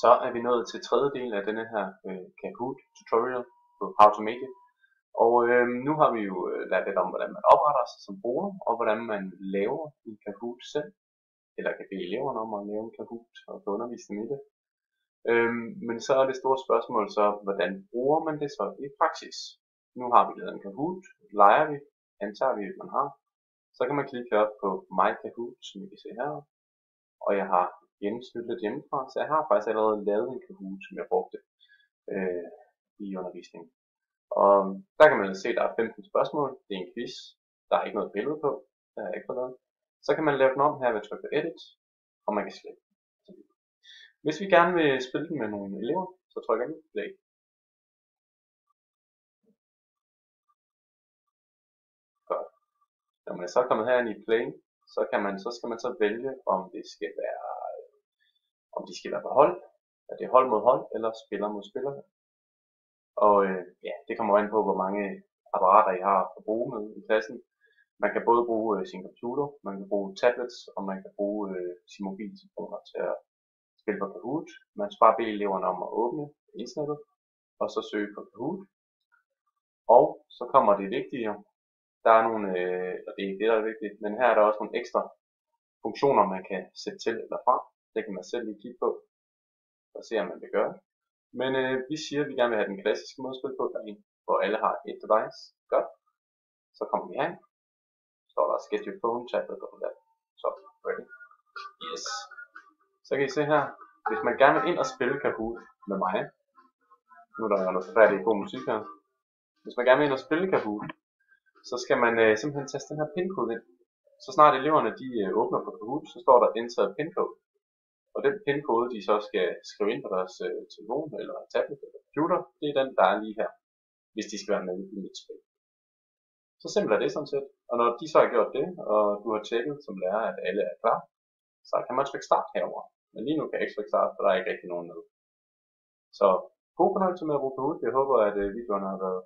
Så er vi nået til tredje del af denne her Kahoot tutorial på How to Make It. Og nu har vi jo lært lidt om, hvordan man opretter sig som bruger, og hvordan man laver en Kahoot selv, eller kan bede eleverne om at lave en Kahoot og få undervist dem i det. Men så er det store spørgsmål så, hvordan bruger man det så i praksis? Nu har vi lavet en Kahoot, leger vi, antager vi, at man har. Så kan man klikke op på My Kahoot, som I kan se her. Og jeg har gennemsnitligt hjemmefra, så jeg har faktisk allerede lavet en Kahoot, som jeg brugte i undervisningen. Og der kan man se, at der er 15 spørgsmål. Det er en quiz. Der er ikke noget billede på. Der er ikke noget. Så kan man lave den om her ved at trykke på Edit, og man kan slette. Hvis vi gerne vil spille den med nogle elever, så trykker jeg på Play. Godt. Når man er så kommet herind i Play, så skal man så vælge, om de skal være på hold, at det er hold mod hold, eller spiller mod spiller. Og ja, det kommer an på, hvor mange apparater I har at bruge med i klassen. Man kan både bruge sin computer, man kan bruge tablets, og man kan bruge sine mobiltelefoner til at spille på Kahoot. Man skal bare bede eleverne om at åbne internettet, og så søge på Kahoot. Og så kommer det vigtige. Der er nogle, og det er ikke det, der er vigtigt, men her er der også nogle ekstra funktioner, man kan sætte til eller fra. Det kan man selv lige kigge på, og se om man vil gøre det. Men vi siger, at vi gerne vil have den klassiske måde at spille på, hvor alle har et device. Godt. Så kommer vi herind. Så står der Get your phone, tablet og that. Så, ready. Yes. Så kan I se her, hvis man gerne vil ind og spille Kahoot med mig. Nu er der noget forfærdeligt god musik her. Hvis man gerne vil ind og spille Kahoot, så skal man simpelthen taste den her pinkode ind. Så snart eleverne de åbner på Kahoot, så står der Enter pincode. Og den pinkode, de så skal skrive ind på deres telefon, eller tablet, eller computer, det er den, der er lige her, hvis de skal være med i mit spil. Så simpelt er det sådan set. Og når de så har gjort det, og du har tjekket som lærer, at alle er klar, så kan man trykke start herover. Men lige nu kan jeg ikke trykke start, for der er ikke rigtig nogen med. Så god fornøjelse med at bruge Kahoot. Jeg håber, at videoerne har været